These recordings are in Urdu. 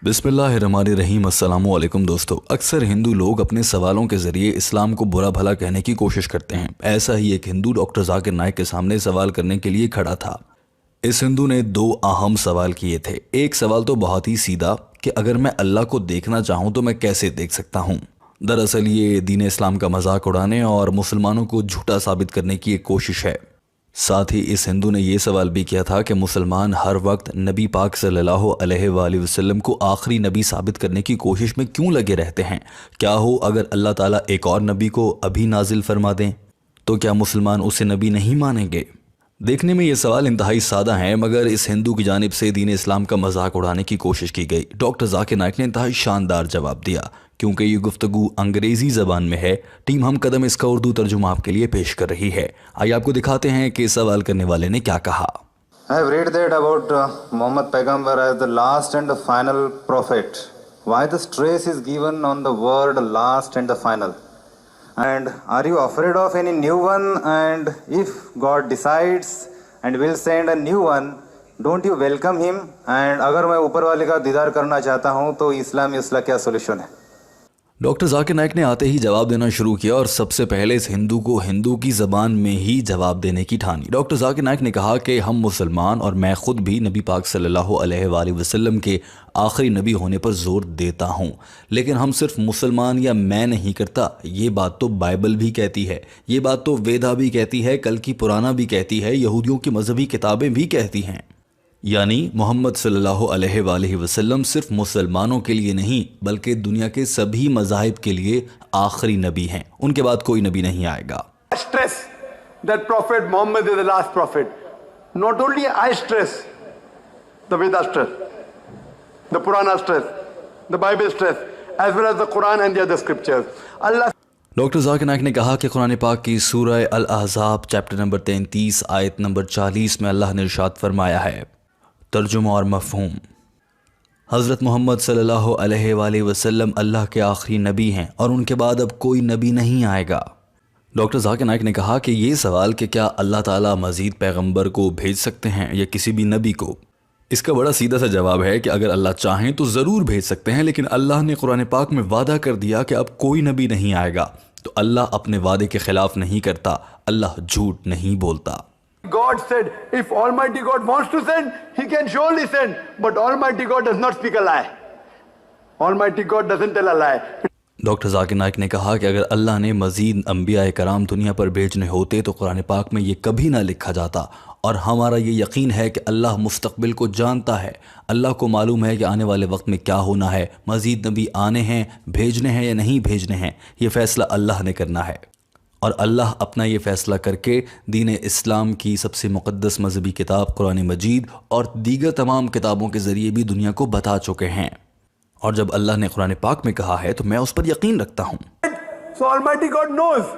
بسم اللہ الرحمن الرحیم۔ السلام علیکم دوستو، اکثر ہندو لوگ اپنے سوالوں کے ذریعے اسلام کو برا بھلا کہنے کی کوشش کرتے ہیں۔ ایسا ہی ایک ہندو ڈاکٹر ذاکر نائک کے سامنے سوال کرنے کے لیے کھڑا تھا۔ اس ہندو نے دو اہم سوال کیے تھے۔ ایک سوال تو بہت ہی سیدھا کہ اگر میں اللہ کو دیکھنا چاہوں تو میں کیسے دیکھ سکتا ہوں۔ دراصل یہ دین اسلام کا مذاق اڑانے اور مسلمانوں کو جھوٹا ثابت کرنے کی ایک کوشش ہے۔ ساتھ ہی اس ہندو نے یہ سوال بھی کیا تھا کہ مسلمان ہر وقت نبی پاک صلی اللہ علیہ وآلہ وسلم کو آخری نبی ثابت کرنے کی کوشش میں کیوں لگے رہتے ہیں؟ کیا ہو اگر اللہ تعالیٰ ایک اور نبی کو ابھی نازل فرما دیں تو کیا مسلمان اسے نبی نہیں مانیں گے؟ دیکھنے میں یہ سوال انتہائی سادہ ہیں، مگر اس ہندو کی جانب سے دین اسلام کا مذاق اڑانے کی کوشش کی گئی۔ ڈاکٹر ذاکر نائک نے انتہائی شاندار جواب دیا۔ کیونکہ یہ گفتگو انگریزی زبان میں ہے، ٹیم ہم قدم اس کا اردو ترجمہ آپ کے لیے پیش کر رہی ہے۔ آئیے آپ کو دکھاتے ہیں کہ سوال کرنے والے نے کیا کہا۔ I have read that about Muhammad Paigambar as the last and the final prophet. Why the stress is given on the word last and the final? And are you afraid of any new one? And if God decides and will send a new one, don't you welcome him? And اگر میں اوپر والے کا دیدار کرنا چاہتا ہوں تو اسلام میں اس کا کیا سولوشن ہے؟ ڈاکٹر ذاکر نائک نے آتے ہی جواب دینا شروع کیا اور سب سے پہلے اس ہندو کو ہندو کی زبان میں ہی جواب دینے کی ٹھانی۔ ڈاکٹر ذاکر نائک نے کہا کہ ہم مسلمان اور میں خود بھی نبی پاک صلی اللہ علیہ وآلہ وسلم کے آخری نبی ہونے پر زور دیتا ہوں، لیکن ہم صرف مسلمان یا میں نہیں کرتا، یہ بات تو بائبل بھی کہتی ہے، یہ بات تو ویدا بھی کہتی ہے، کل کی پرانا بھی کہتی ہے، یہودیوں کی مذہبی کتابیں بھی کہتی ہیں۔ یعنی محمد صلی اللہ علیہ وآلہ وسلم صرف مسلمانوں کے لیے نہیں بلکہ دنیا کے سبھی مذاہب کے لیے آخری نبی ہیں، ان کے بعد کوئی نبی نہیں آئے گا۔ Stress that Prophet Muhammad is the last prophet. Not only I stress, the Veda stress, the Purana stress, the Bible stress, as well as the Quran and the other scriptures. Allah doctor Zakir Naik نے کہا کہ قرآن پاک کی سورہ الاحزاب چیپٹر نمبر 33 آیت نمبر 40 میں اللہ نے ارشاد فرمایا ہے، ترجمہ اور مفہوم: حضرت محمد صلی اللہ علیہ وآلہ وسلم اللہ کے آخری نبی ہیں اور ان کے بعد اب کوئی نبی نہیں آئے گا۔ ڈاکٹر ذاکر نائک نے کہا کہ یہ سوال کہ کیا اللہ تعالیٰ مزید پیغمبر کو بھیج سکتے ہیں یا کسی بھی نبی کو، اس کا بڑا سیدھا سا جواب ہے کہ اگر اللہ چاہیں تو ضرور بھیج سکتے ہیں، لیکن اللہ نے قرآن پاک میں وعدہ کر دیا کہ اب کوئی نبی نہیں آئے گا، تو اللہ اپنے وعدے کے خلاف نہیں کرتا، اللہ جھوٹ نہیں بولتا۔ God said, if Almighty God wants to send, He can surely send. But Almighty God does not speak a lie. Almighty God doesn't tell a lie. Doctor Zakir Naik نے کہا کہ اگر اللہ نے مزید انبیاء کرام دنیا پر بھیجنے ہوتے تو قرآن پاک میں یہ کبھی نہ لکھا جاتا، اور ہمارا یہ یقین ہے کہ اللہ مستقبل کو جانتا ہے، اللہ کو معلوم ہے کہ آنے والے وقت میں کیا ہونا ہے، مزید نبی آنے ہیں، بھیجنے ہیں یا نہیں بھیجنے ہیں، یہ فیصلہ اللہ نے کرنا ہے، اور اللہ اپنا یہ فیصلہ کر کے دین اسلام کی سب سے مقدس مذہبی کتاب قرآن مجید اور دیگر تمام کتابوں کے ذریعے بھی دنیا کو بتا چکے ہیں، اور جب اللہ نے قرآن پاک میں کہا ہے تو میں اس پر یقین رکھتا ہوں۔ So Almighty God knows.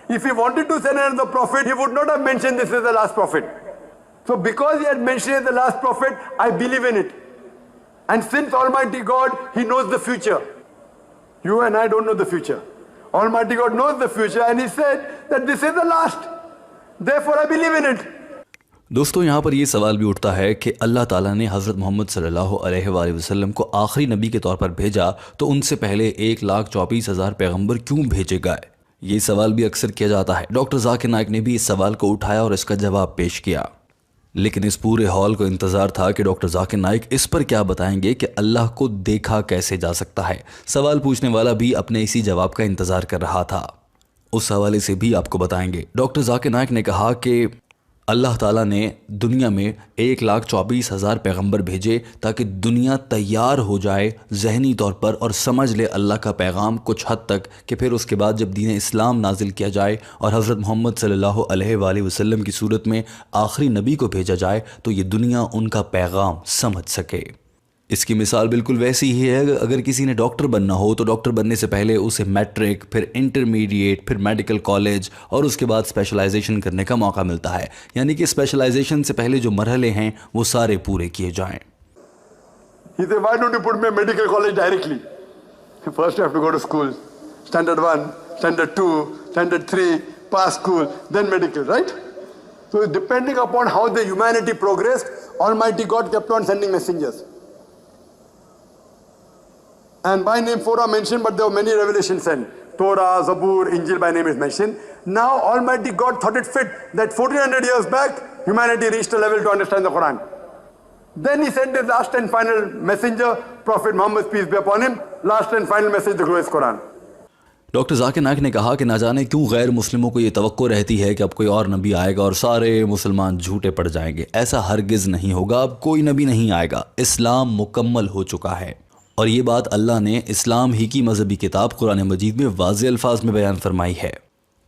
If He wanted to send another prophet, He would not have mentioned this as the last prophet. So because He had mentioned it as the last prophet, I believe in it. And since Almighty God, He knows the future. You and I don't know the future. Almighty God knows the future and He said that this is the last. Therefore I believe in it. دوستو، یہاں پر یہ سوال بھی اٹھتا ہے کہ اللہ تعالیٰ نے حضرت محمد صلی اللہ علیہ وآلہ وسلم کو آخری نبی کے طور پر بھیجا تو ان سے پہلے 1,24,000 پیغمبر کیوں بھیجے گئے؟ یہ سوال بھی اکثر کیا جاتا ہے۔ ڈاکٹر ذاکر نائک نے بھی اس سوال کو اٹھایا اور اس کا جواب پیش کیا، لیکن اس پورے ہال کو انتظار تھا کہ ڈاکٹر ذاکر نائک اس پر کیا بتائیں گے کہ اللہ کو دیکھا کیسے جا سکتا ہے۔ سوال پوچھنے والا بھی اپنے اسی جواب کا انتظار کر رہا تھا، اس حوالے سے بھی آپ کو بتائیں گے۔ ڈاکٹر ذاکر نائک نے کہا کہ اللہ تعالیٰ نے دنیا میں 1,24,000 پیغمبر بھیجے تاکہ دنیا تیار ہو جائے ذہنی طور پر اور سمجھ لے اللہ کا پیغام کچھ حد تک، کہ پھر اس کے بعد جب دین اسلام نازل کیا جائے اور حضرت محمد صلی اللہ علیہ وآلہ وسلم کی صورت میں آخری نبی کو بھیجا جائے تو یہ دنیا ان کا پیغام سمجھ سکے۔ اس کی مثال بالکل ویسی ہی ہے، اگر کسی نے ڈاکٹر بننا ہو تو ڈاکٹر بننے سے پہلے اسے میٹرک، پھر انٹرمیڈیٹ، پھر میڈیکل کالج اور اس کے بعد اسپیشلائزیشن کرنے کا موقع ملتا ہے، یعنی کہ اسپیشلائزیشن سے پہلے جو مرحلے ہیں وہ سارے پورے کیے جائیں۔ He said, why don't you put me in medical college directly? First you have to go to school. Standard 1, Standard 2, Standard 3, pass school, then medical, right? So depending upon how the humanity progressed, Almighty God kept on sending messengers. And by name 4 are mentioned, but there were many revelations sent. Torah, Zabur, Injil by name is mentioned. Now Almighty God thought it fit that 1400 years back, humanity reached a level to understand the Quran. Then he sent his last and final messenger, Prophet Muhammad, peace be upon him, last and final message, the glorious Quran. Doctor Zakir Naik نے کہا کہ نہ جانے کیوں غیر مسلموں کو یہ توقع رہتی ہے کہ اب کوئی اور نبی آئے گا اور سارے مسلمان جھوٹے پڑ جائیں گے. ایسا ہرگز نہیں ہوگا. اب کوئی نبی نہیں آئے گا. اسلام مکمل ہو چکا ہے. اور یہ بات اللہ نے اسلام ہی کی مذہبی کتاب قرآن مجید میں واضح الفاظ میں بیان فرمائی ہے.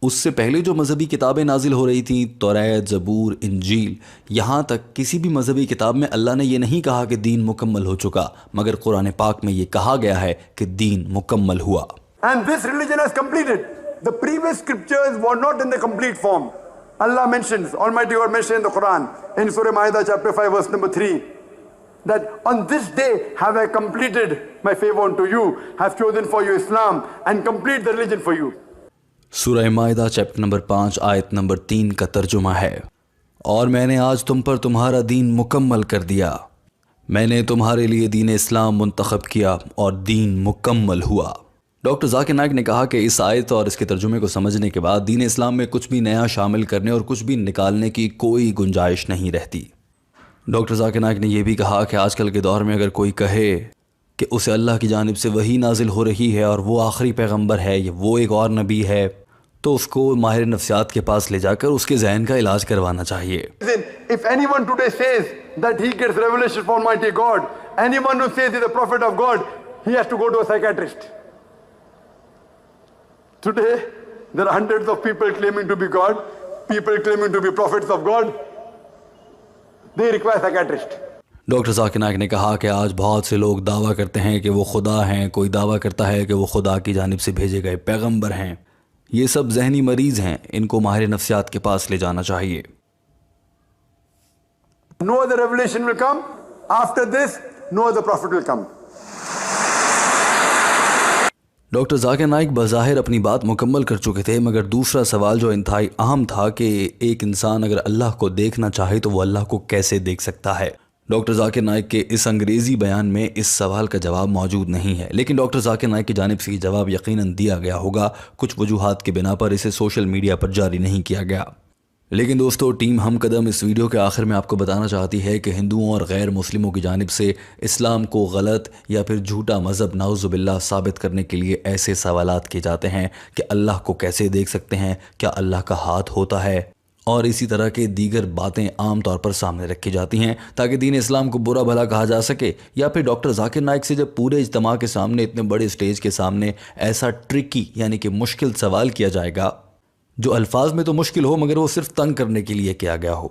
اس سے پہلے جو مذہبی کتابیں نازل ہو رہی تھیں، توریت، زبور، انجیل، یہاں تک کسی بھی مذہبی کتاب میں اللہ نے یہ نہیں کہا کہ دین مکمل ہو چکا، مگر قرآن پاک میں یہ کہا گیا ہے کہ دین مکمل ہوا. And this religion has completed. The previous scriptures were not in the complete form. Allah mentions, Almighty God mentioned in the Quran, in Surah Ma'idah chapter 5 verse number 3, that on this day have I completed my favor unto you, have chosen for you Islam and complete the religion for you. سورہ مائدہ چیپٹر نمبر 5 آیت نمبر 3 کا ترجمہ ہے، اور میں نے آج تم پر تمہارا دین مکمل کر دیا. میں نے تمہارے لیے دین اسلام منتخب کیا اور دین مکمل ہوا. ڈاکٹر ذاکر نائک نے کہا کہ اس آیت اور اس کے ترجمے کو سمجھنے کے بعد دین اسلام میں کچھ بھی نیا شامل کرنے اور کچھ بھی نکالنے کی کوئی گنجائش نہیں رہتی. ڈاکٹر ذاکر نائک نے یہ بھی کہا کہ آج کل کے دور میں اگر کوئی کہے کہ اسے اللہ کی جانب سے وحی نازل ہو رہی ہے اور وہ آخری پیغمبر ہے یا وہ ایک اور نبی ہے، تو اس کو ماہر نفسیات کے پاس لے جا کر اس کے ذہن کا علاج کروانا چاہیے. If anyone today says that he gets revelation from Almighty God, anyone who says he's a prophet of God, he has to go to a psychiatrist. Today, there are hundreds of people claiming to be God, people claiming to be prophets of God. They require psychiatrist. Doctor Zakir Naik نے کہا کہ آج بہت سے لوگ دعویٰ کرتے ہیں کہ وہ خدا ہیں، کوئی دعویٰ کرتا ہے کہ وہ خدا کی جانب سے بھیجے گئے پیغمبر ہیں. یہ سب ذہنی مریض ہیں، ان کو ماہر نفسیات کے پاس لے جانا چاہیے. No other revelation will come. After this, no other prophet will come. Doctor Zakir Naik بظاہر اپنی بات مکمل کر چکے تھے، مگر دوسرا سوال جو انتہائی اہم تھا کہ ایک انسان اگر اللہ کو دیکھنا چاہے تو وہ اللہ کو کیسے دیکھ سکتا ہے. ڈاکٹر ذاکر نائک کے اس انگریزی بیان میں اس سوال کا جواب موجود نہیں ہے، لیکن ڈاکٹر ذاکر نائک کی جانب سے یہ جواب یقیناً دیا گیا ہوگا. کچھ وجوہات کے بنا پر اسے سوشل میڈیا پر جاری نہیں کیا گیا. لیکن دوستو، ٹیم ہم قدم اس ویڈیو کے آخر میں آپ کو بتانا چاہتی ہے کہ ہندوؤں اور غیر مسلموں کی جانب سے اسلام کو غلط یا پھر جھوٹا مذہب نعوذ باللہ ثابت کرنے کے لیے ایسے سوالات کیے جاتے ہیں کہ اللہ کو کیسے دیکھ سکتے ہیں، کیا اللہ کا ہاتھ ہوتا ہے، اور اسی طرح کے دیگر باتیں عام طور پر سامنے رکھی جاتی ہیں تاکہ دین اسلام کو برا بھلا کہا جا سکے. یا پھر ڈاکٹر ذاکر نائک سے جب پورے اجتماع کے سامنے، اتنے بڑے اسٹیج کے سامنے ایسا ٹرکی یعنی کہ مشکل سوال کیا جائے گا جو الفاظ میں تو مشکل ہو مگر وہ صرف تنگ کرنے کے لیے کیا گیا ہو،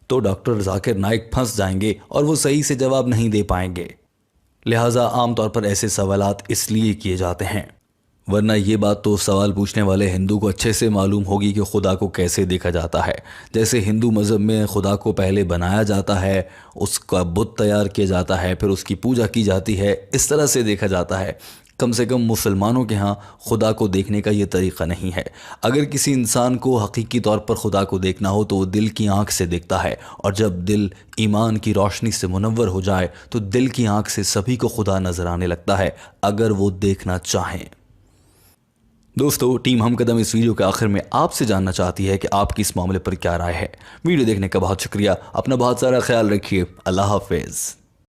تو ڈاکٹر ذاکر نائک پھنس جائیں گے اور وہ صحیح سے جواب نہیں دے پائیں گے. لہٰذا عام طور پر ایسے سوالات اس لیے کیے جاتے ہیں، ورنہ یہ بات تو سوال پوچھنے والے ہندو کو اچھے سے معلوم ہوگی کہ خدا کو کیسے دیکھا جاتا ہے. جیسے ہندو مذہب میں خدا کو پہلے بنایا جاتا ہے، اس کا بت تیار کیا جاتا ہے، پھر اس کی پوجا کی جاتی ہے، اس طرح سے دیکھا جاتا ہے. کم سے کم مسلمانوں کے ہاں خدا کو دیکھنے کا یہ طریقہ نہیں ہے. اگر کسی انسان کو حقیقی طور پر خدا کو دیکھنا ہو تو وہ دل کی آنکھ سے دیکھتا ہے، اور جب دل ایمان کی روشنی سے منور ہو جائے تو دل کی آنکھ سے سبھی کو خدا نظر آنے لگتا ہے اگر وہ دیکھنا چاہیں. دوستو، ٹیم ہم قدم اس ویڈیو کے آخر میں آپ سے جاننا چاہتی ہے کہ آپ کی اس معاملے پر کیا رائے ہے. ویڈیو دیکھنے کا بہت شکریہ. اپنا بہت سارا خیال رکھیے. اللہ حافظ.